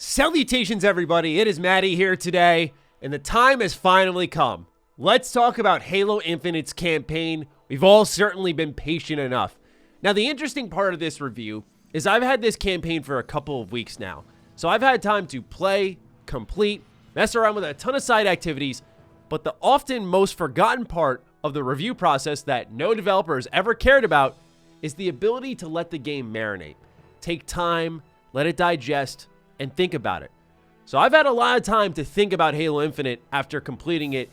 Salutations, everybody. It is Matty here today, and the time has finally come. Let's talk about Halo Infinite's campaign. We've all certainly been patient enough. Now, the interesting part of this review is I've had this campaign for a couple of weeks now, so I've had time to play, complete, mess around with a ton of side activities, but the often most forgotten part of the review process that no developer has ever cared about is the ability to let the game marinate. Take time, let it digest, and think about it. So I've had a lot of time to think about Halo Infinite after completing it,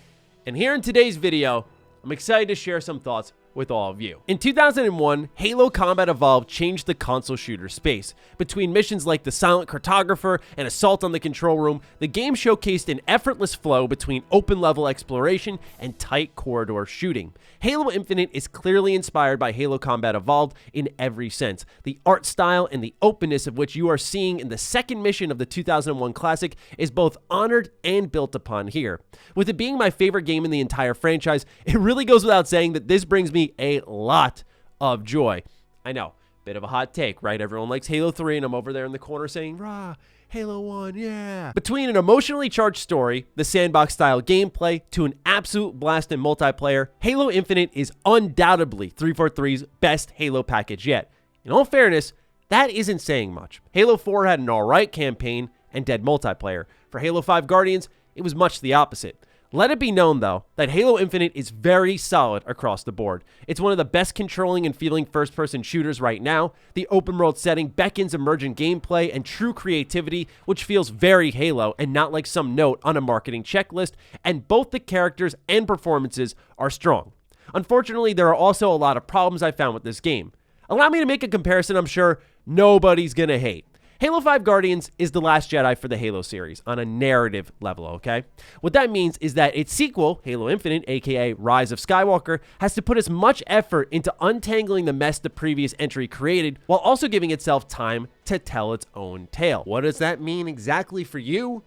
and here in today's video, I'm excited to share some thoughts with all of you. In 2001, Halo Combat Evolved changed the console shooter space. Between missions like the Silent Cartographer and Assault on the Control Room, the game showcased an effortless flow between open-level exploration and tight corridor shooting. Halo Infinite is clearly inspired by Halo Combat Evolved in every sense. The art style and the openness of which you are seeing in the second mission of the 2001 classic is both honored and built upon here. With it being my favorite game in the entire franchise, it really goes without saying that this brings me a lot of joy. I know, bit of a hot take, right? Everyone likes Halo 3, and I'm over there in the corner saying, rah, Halo 1, yeah. Between an emotionally charged story, the sandbox style gameplay, to an absolute blast in multiplayer, Halo Infinite is undoubtedly 343's best Halo package yet. In all fairness, that isn't saying much. Halo 4 had an alright campaign and dead multiplayer. For Halo 5 Guardians, it was much the opposite. Let it be known, though, that Halo Infinite is very solid across the board. It's one of the best controlling and feeling first-person shooters right now. The open-world setting beckons emergent gameplay and true creativity, which feels very Halo and not like some note on a marketing checklist, and both the characters and performances are strong. Unfortunately, there are also a lot of problems I found with this game. Allow me to make a comparison I'm sure nobody's gonna hate. Halo 5 Guardians is the last Jedi for the Halo series on a narrative level, okay? What that means is that its sequel, Halo Infinite, aka Rise of Skywalker, has to put as much effort into untangling the mess the previous entry created while also giving itself time to tell its own tale. What does that mean exactly for you?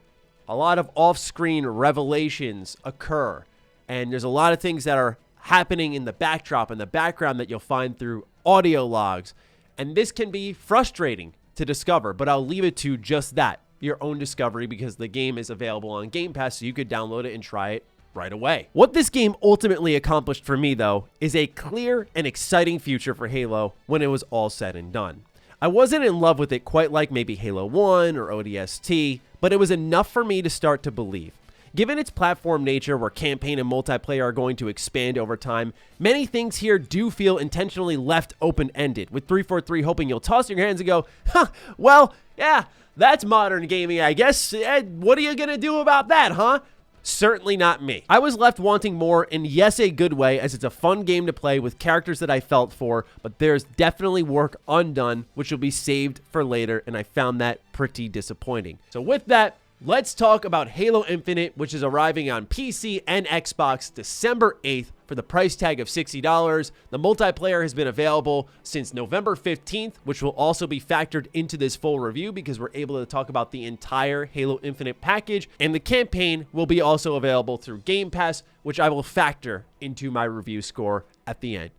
A lot of off-screen revelations occur, and there's a lot of things that are happening in the backdrop and the background that you'll find through audio logs, and this can be frustrating to discover, but I'll leave it to just that, your own discovery, because the game is available on Game Pass, so you could download it and try it right away. What this game ultimately accomplished for me, though, is a clear and exciting future for Halo when it was all said and done. I wasn't in love with it quite like maybe Halo 1 or ODST, but it was enough for me to start to believe. Given its platform nature where campaign and multiplayer are going to expand over time, many things here do feel intentionally left open-ended, with 343 hoping you'll toss your hands and go, huh, well, yeah, that's modern gaming, I guess. What are you gonna do about that, huh? Certainly not me. I was left wanting more in, yes, a good way, as it's a fun game to play with characters that I felt for, but there's definitely work undone, which will be saved for later, and I found that pretty disappointing. So with that, let's talk about Halo Infinite, which is arriving on PC and Xbox December 8th for the price tag of $60. The multiplayer has been available since November 15th, which will also be factored into this full review because we're able to talk about the entire Halo Infinite package. And the campaign will be also available through Game Pass, which I will factor into my review score at the end.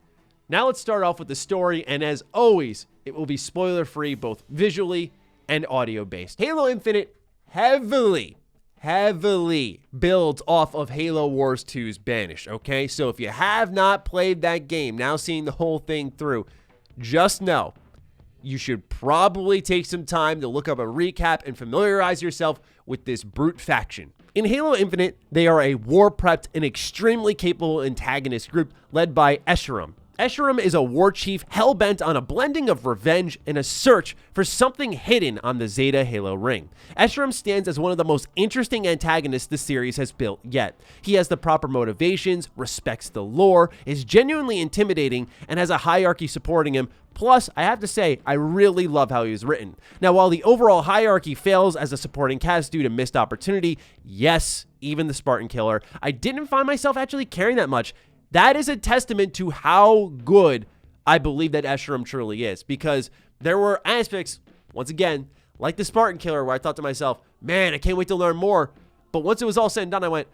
Now let's start off with the story, and as always, it will be spoiler-free both visually and audio-based. Halo Infinite heavily builds off of Halo Wars 2's Banished, okay? So if you have not played that game, now seeing the whole thing through, just know you should probably take some time to look up a recap and familiarize yourself with this brute faction. In Halo Infinite, they are a war-prepped and extremely capable antagonist group led by Escharum. Escharum is a war chief hell-bent on a blending of revenge and a search for something hidden on the Zeta Halo ring. Escharum stands as one of the most interesting antagonists the series has built yet. He has the proper motivations, respects the lore, is genuinely intimidating, and has a hierarchy supporting him. Plus, I have to say, I really love how he was written. Now, while the overall hierarchy fails as a supporting cast due to missed opportunity, yes, even the Spartan Killer, I didn't find myself actually caring that much. That is a testament to how good I believe that Escharum truly is, because there were aspects, once again, like the Spartan Killer, where I thought to myself, man, I can't wait to learn more. But once it was all said and done, I went,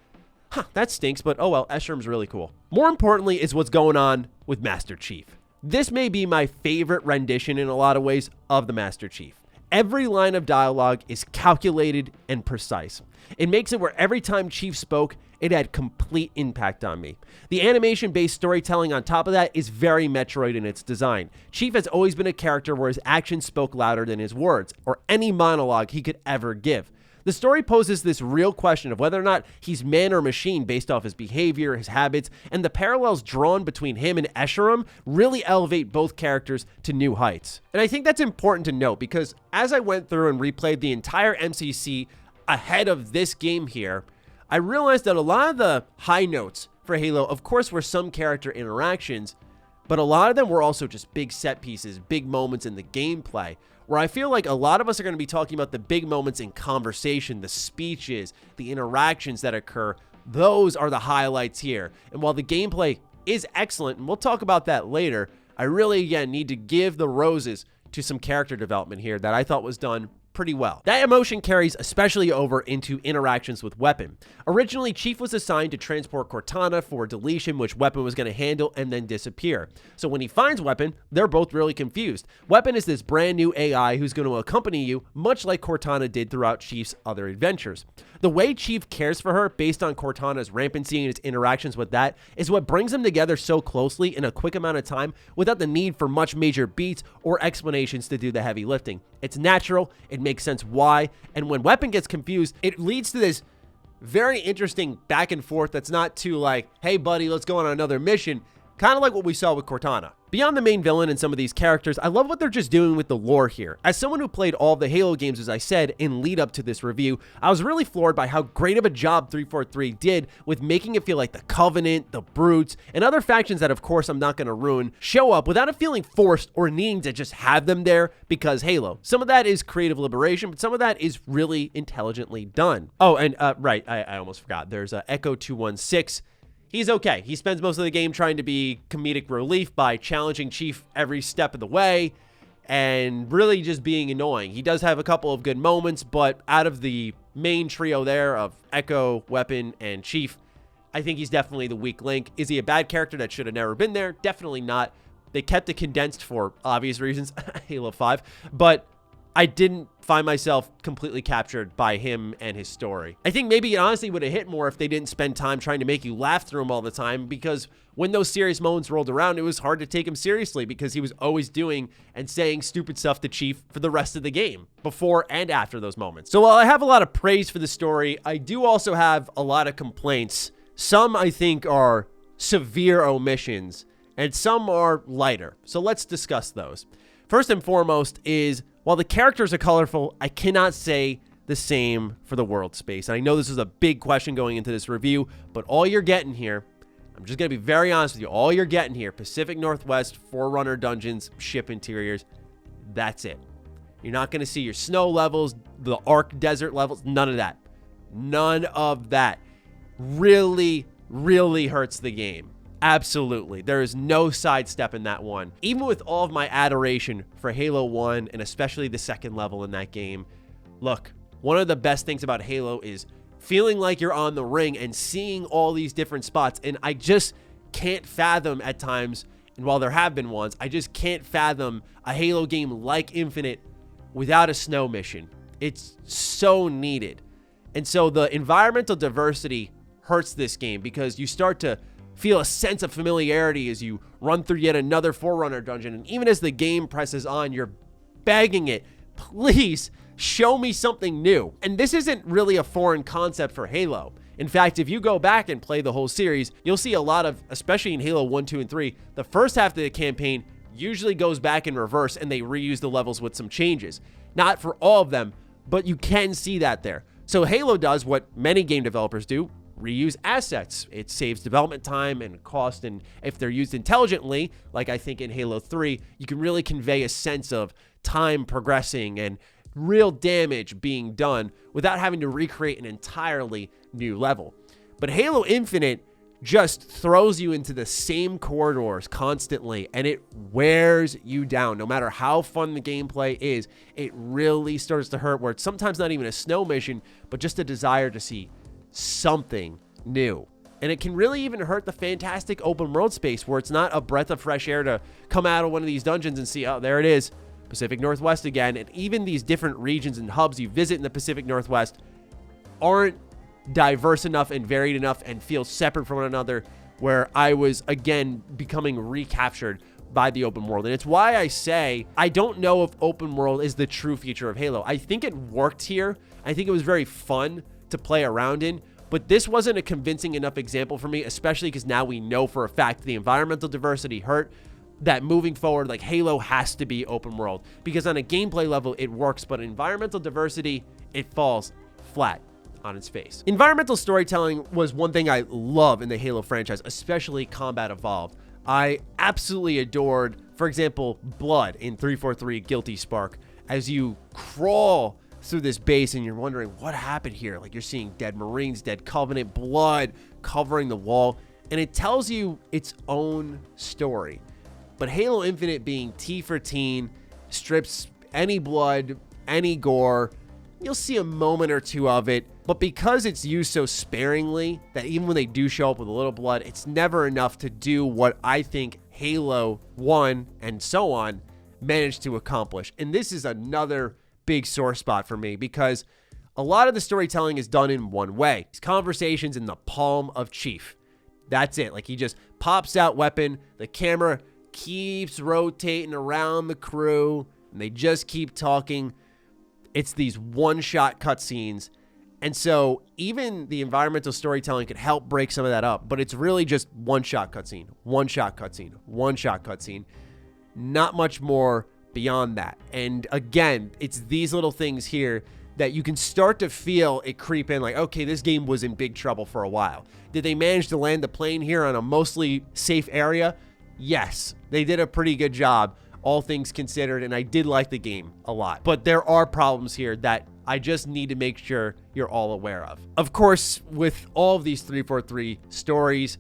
huh, that stinks, but oh well, Escharum's really cool. More importantly is what's going on with Master Chief. This may be my favorite rendition in a lot of ways of the Master Chief. Every line of dialogue is calculated and precise. It makes it where every time Chief spoke, it had complete impact on me. The animation-based storytelling on top of that is very Metroid in its design. Chief has always been a character where his actions spoke louder than his words, or any monologue he could ever give. The story poses this real question of whether or not he's man or machine based off his behavior, his habits, and the parallels drawn between him and Escharum really elevate both characters to new heights. And I think that's important to note because as I went through and replayed the entire MCC ahead of this game here, I realized that a lot of the high notes for Halo, of course, were some character interactions, but a lot of them were also just big set pieces, big moments in the gameplay, where I feel like a lot of us are going to be talking about the big moments in conversation, the speeches, the interactions that occur. Those are the highlights here. And while the gameplay is excellent, and we'll talk about that later, I really, again, need to give the roses to some character development here that I thought was done pretty well. That emotion carries especially over into interactions with Weapon. Originally, Chief was assigned to transport Cortana for deletion, which Weapon was going to handle and then disappear. So when he finds Weapon, they're both really confused. Weapon is this brand new AI who's going to accompany you, much like Cortana did throughout Chief's other adventures. The way Chief cares for her based on Cortana's rampancy and its interactions with that is what brings them together so closely in a quick amount of time without the need for much major beats or explanations to do the heavy lifting. It's natural, it makes sense why, and when Weapon gets confused, it leads to this very interesting back and forth that's not too like, hey buddy, let's go on another mission, kind of like what we saw with Cortana. Beyond the main villain and some of these characters, I love what they're just doing with the lore here. As someone who played all the Halo games, as I said, in lead up to this review, I was really floored by how great of a job 343 did with making it feel like the Covenant, the Brutes, and other factions that, of course, I'm not going to ruin, show up without it feeling forced or needing to just have them there because Halo. Some of that is creative liberation, but some of that is really intelligently done. Oh, and right, I almost forgot. There's Echo 216. He's okay. He spends most of the game trying to be comedic relief by challenging Chief every step of the way and really just being annoying. He does have a couple of good moments, but out of the main trio there of Echo, Weapon, and Chief, I think he's definitely the weak link. Is he a bad character that should have never been there? Definitely not. They kept it condensed for obvious reasons, Halo 5, but I didn't find myself completely captured by him and his story. I think maybe it honestly would have hit more if they didn't spend time trying to make you laugh through him all the time, because when those serious moments rolled around, it was hard to take him seriously because he was always doing and saying stupid stuff to Chief for the rest of the game, before and after those moments. So while I have a lot of praise for the story, I do also have a lot of complaints. Some I think are severe omissions, and some are lighter. So let's discuss those. First and foremost is, while the characters are colorful, I cannot say the same for the world space. And I know this is a big question going into this review, but all you're getting here, I'm just going to be very honest with you, all you're getting here, Pacific Northwest, Forerunner dungeons, ship interiors, that's it. You're not going to see your snow levels, the Ark desert levels, none of that. None of that. Really, really hurts the game. Absolutely. There is no sidestep in that one. Even with all of my adoration for Halo 1 and especially the second level in that game, look, one of the best things about Halo is feeling like you're on the ring and seeing all these different spots. And I just can't fathom at times, and while there have been ones, I just can't fathom a Halo game like Infinite without a snow mission. It's so needed. And so the environmental diversity hurts this game because you start to feel a sense of familiarity as you run through yet another Forerunner dungeon. And even as the game presses on, you're begging it, please show me something new. And this isn't really a foreign concept for Halo. In fact, if you go back and play the whole series, you'll see a lot of, especially in Halo 1, 2, and 3, the first half of the campaign usually goes back in reverse and they reuse the levels with some changes. Not for all of them, but you can see that there. So Halo does what many game developers do: reuse assets. It saves development time and cost, and if they're used intelligently, like I think in Halo 3, you can really convey a sense of time progressing and real damage being done without having to recreate an entirely new level. But Halo Infinite just throws you into the same corridors constantly, and it wears you down. No matter how fun the gameplay is, it really starts to hurt, where it's sometimes not even a snow mission, but just a desire to see something new. And it can really even hurt the fantastic open world space, where it's not a breath of fresh air to come out of one of these dungeons and see, oh, there it is. Pacific Northwest again, and even these different regions and hubs you visit in the Pacific Northwest aren't diverse enough and varied enough and feel separate from one another, where I was, again, becoming recaptured by the open world. And it's why I say I don't know if open world is the true feature of Halo. I think it worked here. I think it was very fun to play around in, but this wasn't a convincing enough example for me, especially because now we know for a fact the environmental diversity hurt, that moving forward, like, Halo has to be open world, because on a gameplay level it works, but environmental diversity, it falls flat on its face. Environmental storytelling was one thing I love in the Halo franchise, especially Combat Evolved. I absolutely adored, for example, Blood in 343 Guilty Spark. As you crawl through this base and you're wondering what happened here, like, you're seeing dead Marines, dead Covenant, blood covering the wall, and it tells you its own story. But Halo Infinite, being T for teen, strips any blood, any gore. You'll see a moment or two of it, but because it's used so sparingly that even when they do show up with a little blood, it's never enough to do what I think Halo 1 and so on managed to accomplish. And this is another big sore spot for me, because a lot of the storytelling is done in one way. These conversations in the palm of Chief. That's it. Like, he just pops out weapon, the camera keeps rotating around the crew, and they just keep talking. It's these one-shot cutscenes. And so even the environmental storytelling could help break some of that up, but it's really just one-shot cutscene, one-shot cutscene, one-shot cutscene. Not much more beyond that. And again, it's these little things here that you can start to feel it creep in, like, okay, this game was in big trouble for a while. Did they manage to land the plane here on a mostly safe area? Yes, they did a pretty good job, all things considered, and I did like the game a lot. But there are problems here that I just need to make sure you're all aware of. Of course, with all of these 343 stories,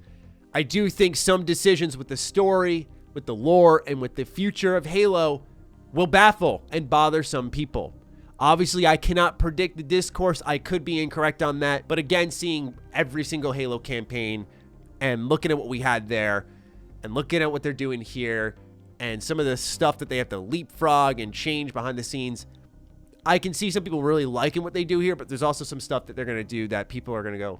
I do think some decisions with the story, with the lore, and with the future of Halo will baffle and bother some people. Obviously, I cannot predict the discourse. I could be incorrect on that. But again, seeing every single Halo campaign and looking at what we had there and looking at what they're doing here and some of the stuff that they have to leapfrog and change behind the scenes, I can see some people really liking what they do here, but there's also some stuff that they're going to do that people are going to go,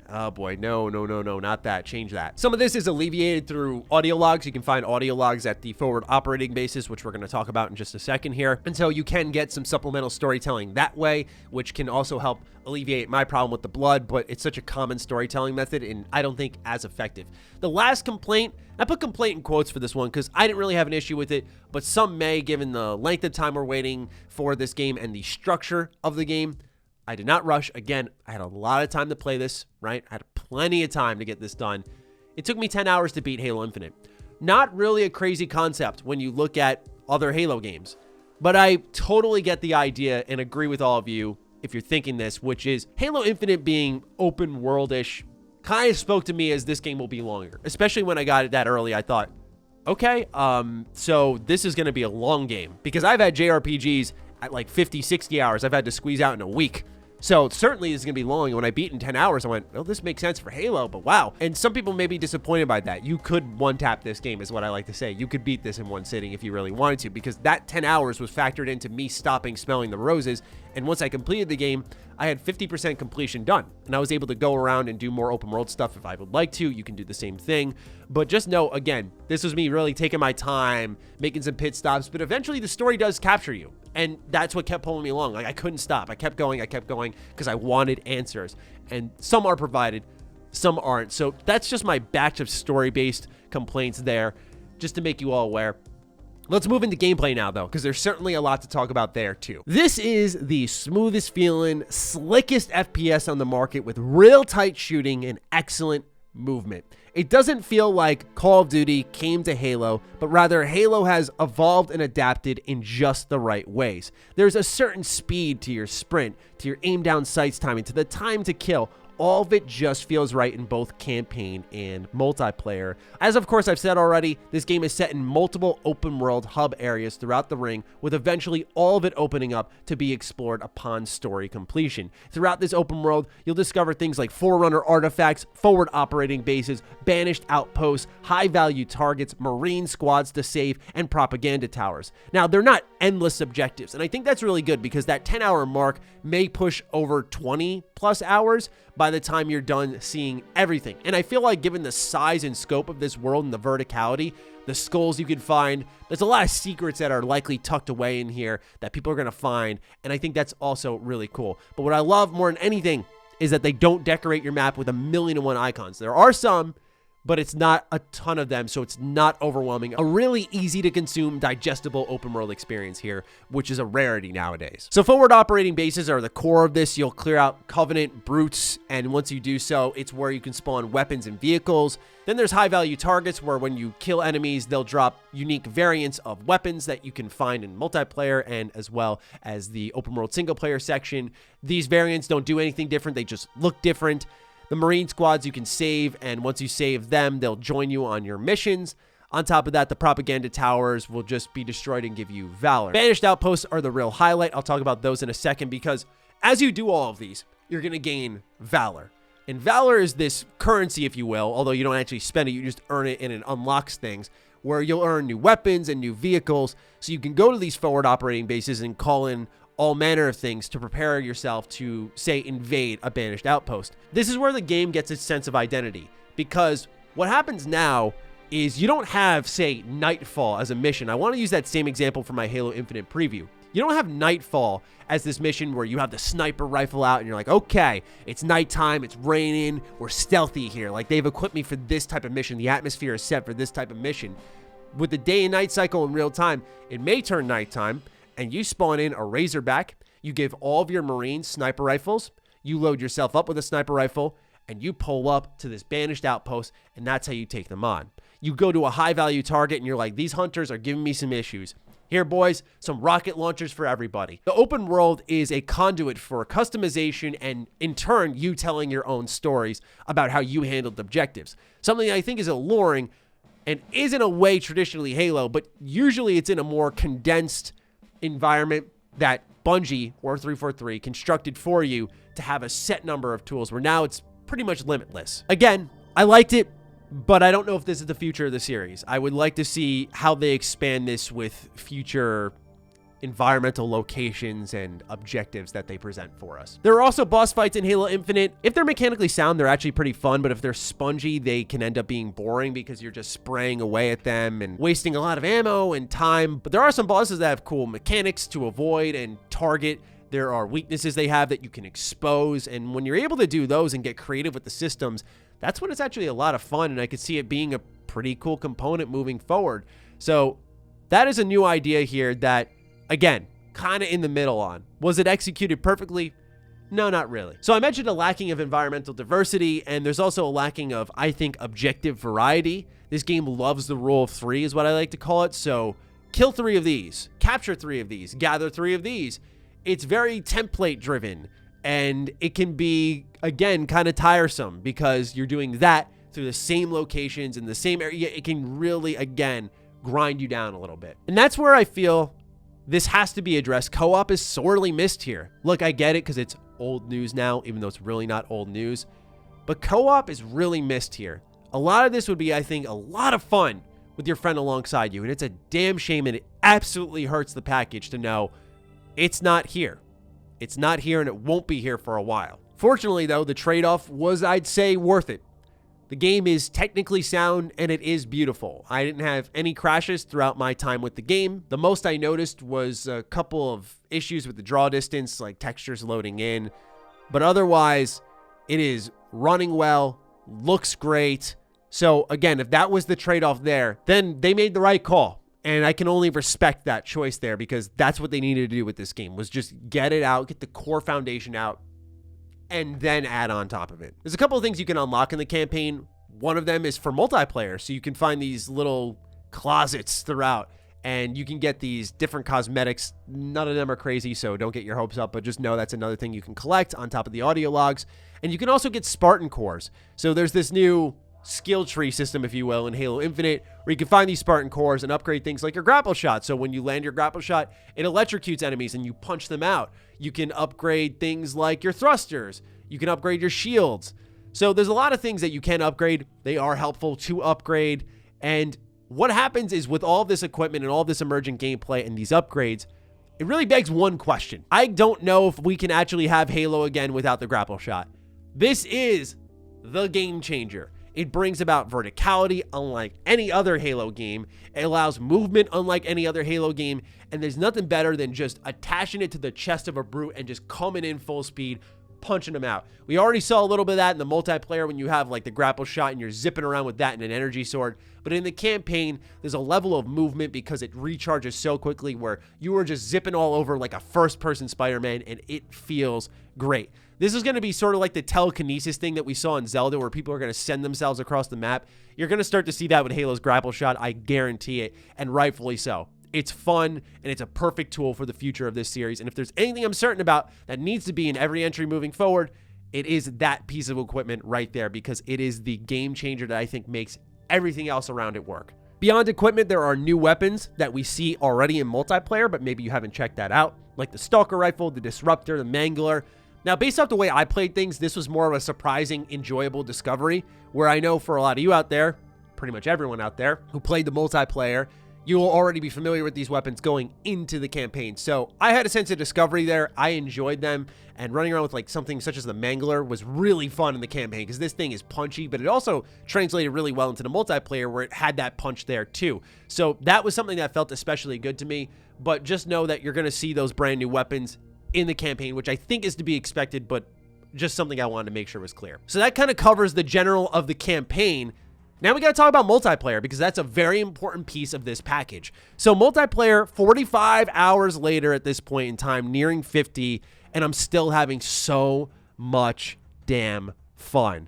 oh boy, no, not that. Change that. Some of this is alleviated through audio logs. You can find audio logs at the forward operating basis, which we're going to talk about in just a second here. And so you can get some supplemental storytelling that way, which can also help alleviate my problem with the blood, but it's such a common storytelling method and I don't think as effective. The last complaint, I put complaint in quotes for this one because I didn't really have an issue with it, but some may, given the length of time we're waiting for this game and the structure of the game. I did not rush. Again, I had a lot of time to play this, right? I had plenty of time to get this done. It took me 10 hours to beat Halo Infinite. Not really a crazy concept when you look at other Halo games, but I totally get the idea and agree with all of you if you're thinking this, which is Halo Infinite being open world-ish kind of spoke to me as this game will be longer, especially when I got it that early. I thought, okay, so this is going to be a long game because I've had JRPGs at like 50, 60 hours I've had to squeeze out in a week. So certainly this is going to be long. And when I beat in 10 hours, I went, well, this makes sense for Halo, but wow. And some people may be disappointed by that. You could one-tap this game is what I like to say. You could beat this in one sitting if you really wanted to, because that 10 hours was factored into me stopping smelling the roses. And once I completed the game, I had 50% completion done. And I was able to go around and do more open world stuff if I would like to. You can do the same thing. But just know, again, this was me really taking my time, making some pit stops, but eventually the story does capture you. And that's what kept pulling me along. Like, I couldn't stop. I kept going because I wanted answers. And some are provided, some aren't. So that's just my batch of story-based complaints there, just to make you all aware. Let's move into gameplay now, though, because there's certainly a lot to talk about there, too. This is the smoothest feeling, slickest FPS on the market with real tight shooting and excellent movement. It doesn't feel like Call of Duty came to Halo, but rather Halo has evolved and adapted in just the right ways. There's a certain speed to your sprint, to your aim down sights timing, to the time to kill. all of it just feels right in both campaign and multiplayer. As of course I've said already, this game is set in multiple open world hub areas throughout the ring, with eventually all of it opening up to be explored upon story completion. Throughout this open world, you'll discover things like Forerunner artifacts, forward operating bases, banished outposts, high value targets, marine squads to save, and propaganda towers. Now, they're not endless objectives, and I think that's really good because that 10-hour mark may push over 20 plus hours by the time you're done seeing everything. And I feel like given the size and scope of this world and the verticality, the skulls you can find, there's a lot of secrets that are likely tucked away in here that people are going to find, and I think that's also really cool. But what I love more than anything is that they don't decorate your map with 1,000,001 icons. There are some, but it's not a ton of them, so it's not overwhelming. A really easy to consume, digestible open world experience here, which is a rarity nowadays. So forward operating bases are the core of this. You'll clear out Covenant brutes, and once you do so, it's where you can spawn weapons and vehicles. Then there's high value targets where when you kill enemies, they'll drop unique variants of weapons that you can find in multiplayer and as well as the open world single player section. These variants don't do anything different. They just look different. The Marine squads you can save, and once you save them, they'll join you on your missions. On top of that, the propaganda towers will just be destroyed and give you valor. Banished outposts are the real highlight. I'll talk about those in a second because as you do all of these, you're going to gain valor. And valor is this currency, if you will, although you don't actually spend it, you just earn it and it unlocks things, where you'll earn new weapons and new vehicles. So you can go to these forward operating bases and call in all manner of things to prepare yourself to, say, invade a banished outpost. This is where the game gets its sense of identity, because what happens now is you don't have, say, Nightfall as a mission. I want to use that same example for my Halo Infinite preview. You don't have Nightfall as this mission where you have the sniper rifle out and you're like, okay, it's nighttime, it's raining, we're stealthy here. Like, they've equipped me for this type of mission. The atmosphere is set for this type of mission. With the day and night cycle in real time, it may turn nighttime, and you spawn in a Razorback, you give all of your Marines sniper rifles, you load yourself up with a sniper rifle, and you pull up to this banished outpost, and that's how you take them on. You go to a high-value target, and you're like, these hunters are giving me some issues. Here, boys, some rocket launchers for everybody. The open world is a conduit for customization and, in turn, you telling your own stories about how you handled objectives. Something I think is alluring and is in a way traditionally Halo, but usually it's in a more condensed environment that Bungie or 343 constructed for you to have a set number of tools where now it's pretty much limitless. Again, I liked it, but I don't know if this is the future of the series. I would like to see how they expand this with future environmental locations and objectives that they present for us. There are also boss fights in Halo Infinite. If they're mechanically sound, they're actually pretty fun, but if they're spongy, they can end up being boring because you're just spraying away at them and wasting a lot of ammo and time. But there are some bosses that have cool mechanics to avoid and target. There are weaknesses they have that you can expose, and when you're able to do those and get creative with the systems, that's when it's actually a lot of fun, and I could see it being a pretty cool component moving forward. So that is a new idea here that, again, kind of in the middle on. Was it executed perfectly? No, not really. So I mentioned a lacking of environmental diversity, and there's also a lacking of, I think, objective variety. This game loves the rule of 3 is what I like to call it. So kill 3 of these, capture 3 of these, gather 3 of these. It's very template driven, and it can be, again, kind of tiresome because you're doing that through the same locations in the same area. It can really, again, grind you down a little bit. And that's where I feel this has to be addressed. Co-op is sorely missed here. Look, I get it because it's old news now, even though it's really not old news. But co-op is really missed here. A lot of this would be, I think, a lot of fun with your friend alongside you. And it's a damn shame, and it absolutely hurts the package to know it's not here. It's not here, and it won't be here for a while. Fortunately, though, the trade-off was, I'd say, worth it. The game is technically sound, and it is beautiful. I didn't have any crashes throughout my time with the game. The most I noticed was a couple of issues with the draw distance, like textures loading in. But otherwise, it is running well, looks great. So, again, if that was the trade-off there, then they made the right call. And I can only respect that choice there because that's what they needed to do with this game, was just get it out, get the core foundation out, and then add on top of it. There's a couple of things you can unlock in the campaign. One of them is for multiplayer, so you can find these little closets throughout, and you can get these different cosmetics. None of them are crazy, so don't get your hopes up, but just know that's another thing you can collect on top of the audio logs. And you can also get Spartan cores. So there's this new skill tree system, if you will, in Halo Infinite, where you can find these Spartan cores and upgrade things like your grapple shot. So when you land your grapple shot, it electrocutes enemies and you punch them out. You can upgrade things like your thrusters. You can upgrade your shields. So there's a lot of things that you can upgrade. They are helpful to upgrade. And what happens is with all this equipment and all this emergent gameplay and these upgrades, it really begs one question. I don't know if we can actually have Halo again without the grapple shot. This is the game changer. It brings about verticality unlike any other Halo game. It allows movement unlike any other Halo game. And there's nothing better than just attaching it to the chest of a brute and just coming in full speed, punching them out. We already saw a little bit of that in the multiplayer when you have like the grapple shot and you're zipping around with that and an energy sword. But in the campaign, there's a level of movement because it recharges so quickly where you are just zipping all over like a first-person Spider-Man, and it feels great. This is going to be sort of like the telekinesis thing that we saw in Zelda, where people are going to send themselves across the map. You're going to start to see that with Halo's grapple shot. I guarantee it, and rightfully so. It's fun, and it's a perfect tool for the future of this series. And if there's anything I'm certain about that needs to be in every entry moving forward, it is that piece of equipment right there, because it is the game changer that I think makes everything else around it work. Beyond equipment, there are new weapons that we see already in multiplayer, but maybe you haven't checked that out, like the Stalker Rifle, the Disruptor, the Mangler. Now, based off the way I played things, this was more of a surprising, enjoyable discovery, where I know for a lot of you out there, pretty much everyone out there who played the multiplayer, you will already be familiar with these weapons going into the campaign. So I had a sense of discovery there. I enjoyed them, and running around with like something such as the Mangler was really fun in the campaign because this thing is punchy, but it also translated really well into the multiplayer where it had that punch there too. So that was something that felt especially good to me, but just know that you're going to see those brand new weapons in the campaign, which I think is to be expected, but just something I wanted to make sure was clear. So that kind of covers the general of the campaign. Now we got to talk about multiplayer, because that's a very important piece of this package. So multiplayer, 45 hours later at this point in time, nearing 50, and I'm still having so much damn fun.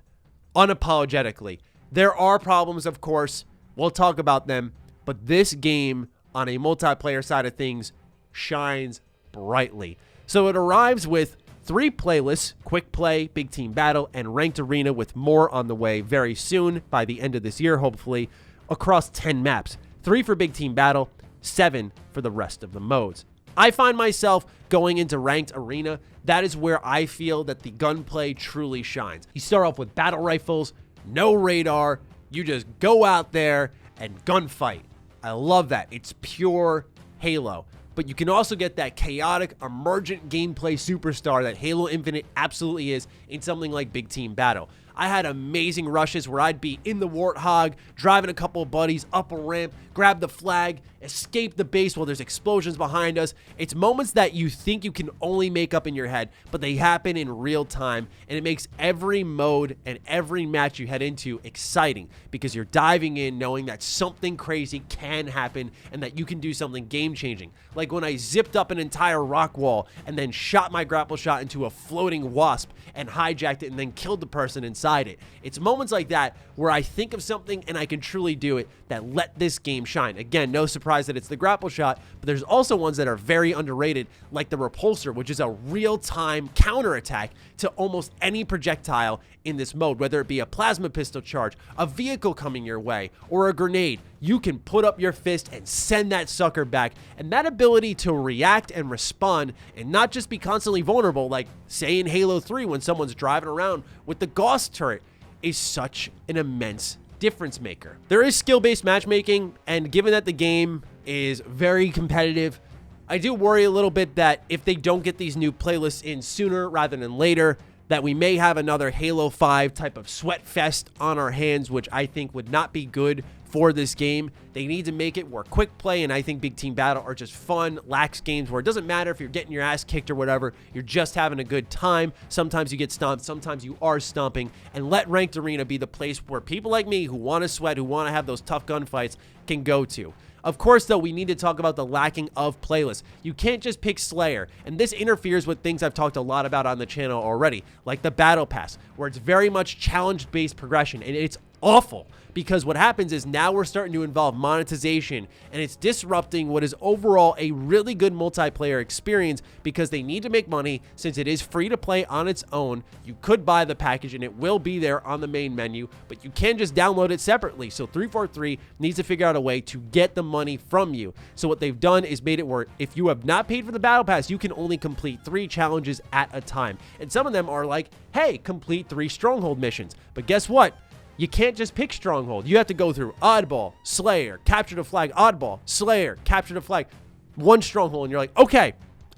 Unapologetically. There are problems, of course. We'll talk about them, but this game on a multiplayer side of things shines brightly. So it arrives with 3 playlists: Quick Play, Big Team Battle, and Ranked Arena, with more on the way very soon, by the end of this year, hopefully, across 10 maps. 3 for Big Team Battle, 7 for the rest of the modes. I find myself going into Ranked Arena. That is where I feel that the gunplay truly shines. You start off with battle rifles, no radar. You just go out there and gunfight. I love that. It's pure Halo. But you can also get that chaotic, emergent gameplay superstar that Halo Infinite absolutely is in something like Big Team Battle. I had amazing rushes where I'd be in the Warthog, driving a couple of buddies up a ramp, grab the flag, escape the base while there's explosions behind us. It's moments that you think you can only make up in your head, but they happen in real time, and it makes every mode and every match you head into exciting, because you're diving in knowing that something crazy can happen and that you can do something game-changing. Like when I zipped up an entire rock wall and then shot my grapple shot into a floating wasp and hijacked it and then killed the person inside it. It's moments like that where I think of something and I can truly do it that let this game shine. Again, no surprise that it's the grapple shot, but there's also ones that are very underrated, like the repulsor, which is a real-time counterattack to almost any projectile in this mode, whether it be a plasma pistol charge, a vehicle coming your way, or a grenade. You can put up your fist and send that sucker back, and that ability to react and respond and not just be constantly vulnerable, like say in Halo 3 when someone's driving around with the Gauss turret, is such an immense difference maker. There is skill-based matchmaking, and given that the game is very competitive, I do worry a little bit that if they don't get these new playlists in sooner rather than later, that we may have another Halo 5 type of sweat fest on our hands, which I think would not be good for this game. They need to make it where Quick Play and I think Big Team Battle are just fun, lax games where it doesn't matter if you're getting your ass kicked or whatever, you're just having a good time. Sometimes you get stomped, sometimes you are stomping, and let Ranked Arena be the place where people like me who want to sweat, who want to have those tough gunfights, can go to. Of course, though, we need to talk about the lacking of playlists. You can't just pick Slayer, and this interferes with things I've talked a lot about on the channel already, like the Battle Pass, where it's very much challenge-based progression, and it's awful, because what happens is now we're starting to involve monetization, and it's disrupting what is overall a really good multiplayer experience because they need to make money. Since it is free to play on its own, you could buy the package and it will be there on the main menu, but you can just download it separately. So 343 needs to figure out a way to get the money from you. So what they've done is made it where if you have not paid for the battle pass, you can only complete 3 challenges at a time. And some of them are like, hey, complete 3 stronghold missions. But guess what? You can't just pick stronghold. You have to go through oddball, slayer, capture the flag, oddball, slayer, capture the flag, 1 stronghold. And you're like, okay,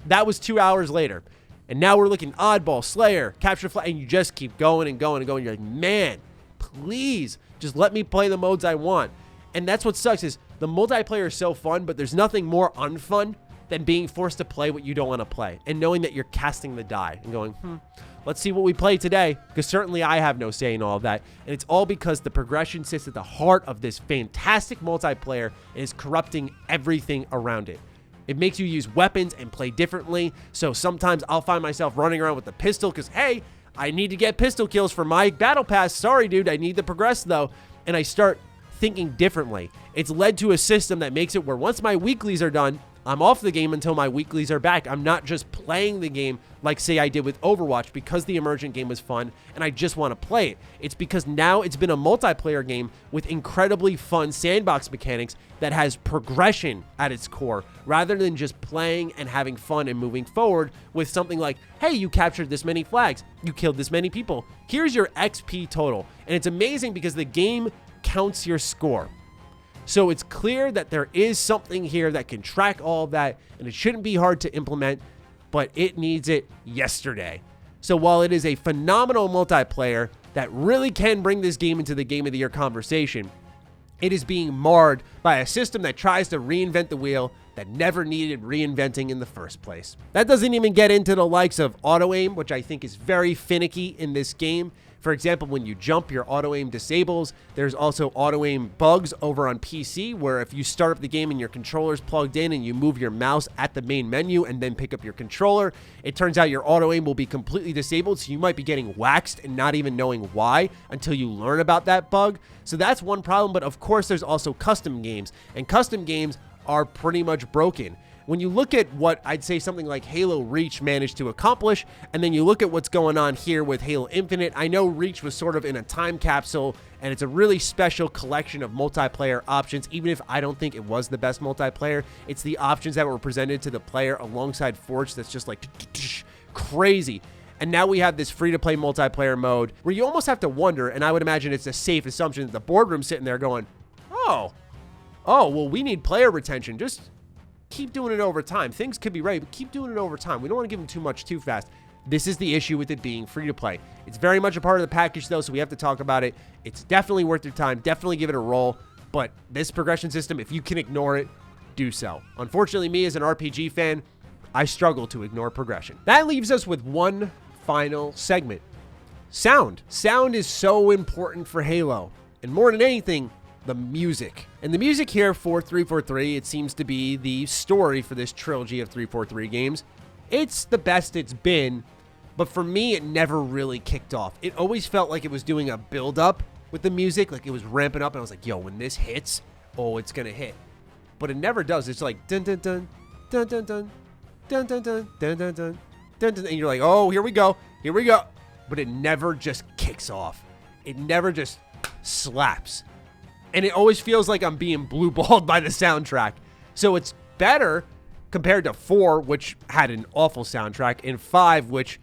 that was 2 hours later. And now we're looking oddball, slayer, capture the flag. And you just keep going and going and going. You're like, man, please just let me play the modes I want. And that's what sucks is the multiplayer is so fun, but there's nothing more unfun than being forced to play what you don't want to play. And knowing that you're casting the die and going, let's see what we play today, because certainly I have no say in all of that. And it's all because the progression sits at the heart of this fantastic multiplayer and is corrupting everything around it. It makes you use weapons and play differently. So sometimes I'll find myself running around with the pistol because, hey, I need to get pistol kills for my battle pass. Sorry, dude, I need to progress though. And I start thinking differently. It's led to a system that makes it where once my weeklies are done, I'm off the game until my weeklies are back. I'm not just playing the game like, say, I did with Overwatch because the emergent game was fun and I just want to play it. It's because now it's been a multiplayer game with incredibly fun sandbox mechanics that has progression at its core rather than just playing and having fun and moving forward with something like, hey, you captured this many flags, you killed this many people, here's your XP total. And it's amazing because the game counts your score. So it's clear that there is something here that can track all of that, and it shouldn't be hard to implement, but it needs it yesterday. So while it is a phenomenal multiplayer that really can bring this game into the Game of the Year conversation, it is being marred by a system that tries to reinvent the wheel that never needed reinventing in the first place. That doesn't even get into the likes of auto-aim, which I think is very finicky in this game. For example, when you jump, your auto-aim disables. There's also auto-aim bugs over on PC, where if you start up the game and your controller's plugged in and you move your mouse at the main menu and then pick up your controller, it turns out your auto-aim will be completely disabled, so you might be getting waxed and not even knowing why until you learn about that bug. So that's one problem, but of course there's also custom games, and custom games are pretty much broken. When you look at what I'd say something like Halo Reach managed to accomplish, and then you look at what's going on here with Halo Infinite, I know Reach was sort of in a time capsule, and it's a really special collection of multiplayer options. Even if I don't think it was the best multiplayer, it's the options that were presented to the player alongside Forge that's just like crazy. And now we have this free-to-play multiplayer mode where you almost have to wonder, and I would imagine it's a safe assumption that the boardroom's sitting there going, oh, well, we need player retention. Just keep doing it over time. Things could be right, but keep doing it over time. We don't want to give them too much too fast. This is the issue with it being free to play. It's very much a part of the package though, so we have to talk about it. It's definitely worth your time. Definitely give it a roll. But this progression system, if you can ignore it, do so. Unfortunately, me as an RPG fan, I struggle to ignore progression. That leaves us with one final segment. Sound. Sound is so important for Halo. And more than anything, the music. And the music here for 343, it seems to be the story for this trilogy of 343 games. It's the best it's been, but for me, it never really kicked off. It always felt like it was doing a build-up with the music, like it was ramping up, and I was like, yo, when this hits, oh, it's gonna hit. But it never does. It's like dun dun dun dun dun dun dun dun dun dun dun dun dun, and you're like, oh, here we go, here we go. But it never just kicks off. It never just slaps. And it always feels like I'm being blue-balled by the soundtrack. So it's better compared to 4, which had an awful soundtrack, and 5, which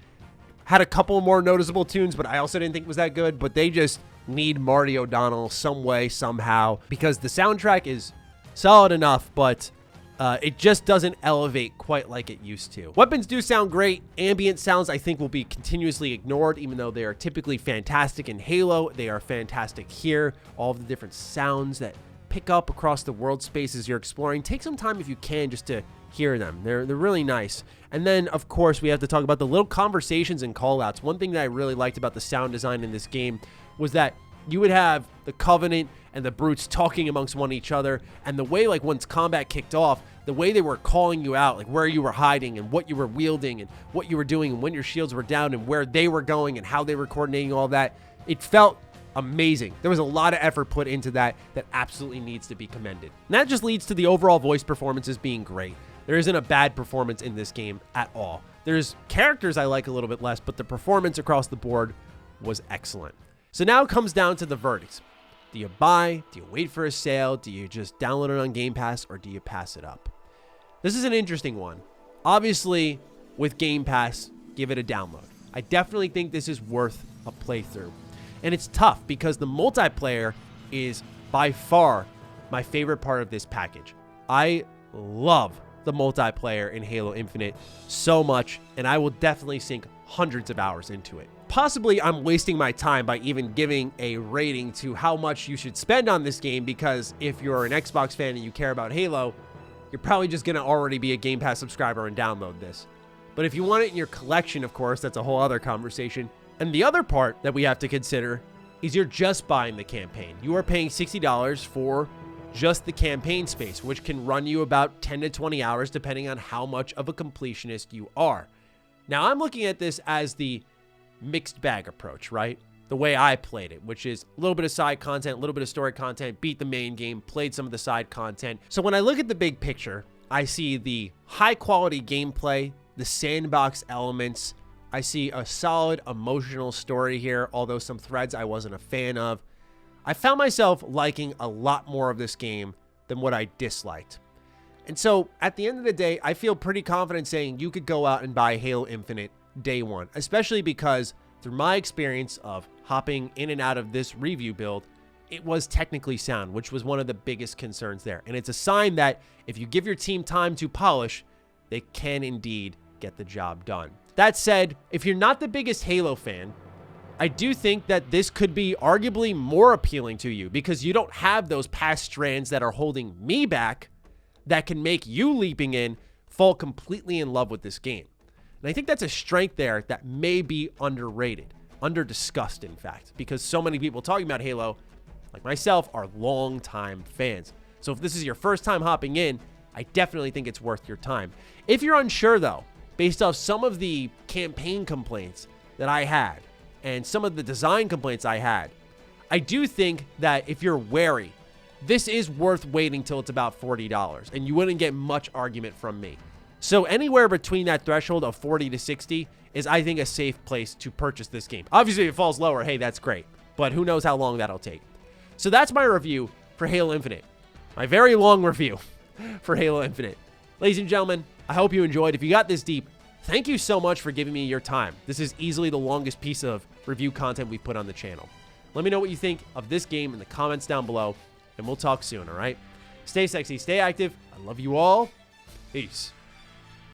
had a couple more noticeable tunes, but I also didn't think it was that good. But they just need Marty O'Donnell some way, somehow, because the soundtrack is solid enough, but it just doesn't elevate quite like it used to. Weapons do sound great. Ambient sounds, I think, will be continuously ignored, even though they are typically fantastic in Halo. They are fantastic here. All of the different sounds that pick up across the world spaces you're exploring. Take some time if you can just to hear them. They're really nice. And then, of course, we have to talk about the little conversations and callouts. One thing that I really liked about the sound design in this game was that you would have the Covenant and the Brutes talking amongst each other, and the way, like, once combat kicked off, the way they were calling you out, like where you were hiding and what you were wielding and what you were doing and when your shields were down and where they were going and how they were coordinating all that, it felt amazing. There was a lot of effort put into that absolutely needs to be commended. And that just leads to the overall voice performances being great. There isn't a bad performance in this game at all. There's characters I like a little bit less, but the performance across the board was excellent. So now it comes down to the verdicts. Do you buy? Do you wait for a sale? Do you just download it on Game Pass, or do you pass it up? This is an interesting one. Obviously, with Game Pass, give it a download. I definitely think this is worth a playthrough. And it's tough because the multiplayer is by far my favorite part of this package. I love the multiplayer in Halo Infinite so much, and I will definitely sink hundreds of hours into it. Possibly I'm wasting my time by even giving a rating to how much you should spend on this game, because if you're an Xbox fan and you care about Halo, you're probably just going to already be a Game Pass subscriber and download this. But if you want it in your collection, of course, that's a whole other conversation. And the other part that we have to consider is you're just buying the campaign. You are paying $60 for just the campaign space, which can run you about 10 to 20 hours depending on how much of a completionist you are. Now, I'm looking at this as the mixed bag approach, right? The way I played it, which is a little bit of side content, a little bit of story content, beat the main game, played some of the side content. So when I look at the big picture, I see the high quality gameplay, the sandbox elements. I see a solid emotional story here, although some threads I wasn't a fan of. I found myself liking a lot more of this game than what I disliked. And so at the end of the day, I feel pretty confident saying you could go out and buy Halo Infinite day one, especially because through my experience of hopping in and out of this review build, it was technically sound, which was one of the biggest concerns there. And it's a sign that if you give your team time to polish, they can indeed get the job done. That said, if you're not the biggest Halo fan, I do think that this could be arguably more appealing to you because you don't have those past strands that are holding me back that can make you leaping in fall completely in love with this game. And I think that's a strength there that may be underrated, under-discussed, in fact, because so many people talking about Halo, like myself, are long-time fans. So if this is your first time hopping in, I definitely think it's worth your time. If you're unsure, though, based off some of the campaign complaints that I had and some of the design complaints I had, I do think that if you're wary, this is worth waiting till it's about $40, and you wouldn't get much argument from me. So anywhere between that threshold of 40 to 60 is, I think, a safe place to purchase this game. Obviously, if it falls lower, hey, that's great, but who knows how long that'll take. So that's my review for Halo Infinite. My very long review for Halo Infinite. Ladies and gentlemen, I hope you enjoyed. If you got this deep, thank you so much for giving me your time. This is easily the longest piece of review content we've put on the channel. Let me know what you think of this game in the comments down below, and we'll talk soon, all right? Stay sexy, stay active. I love you all. Peace.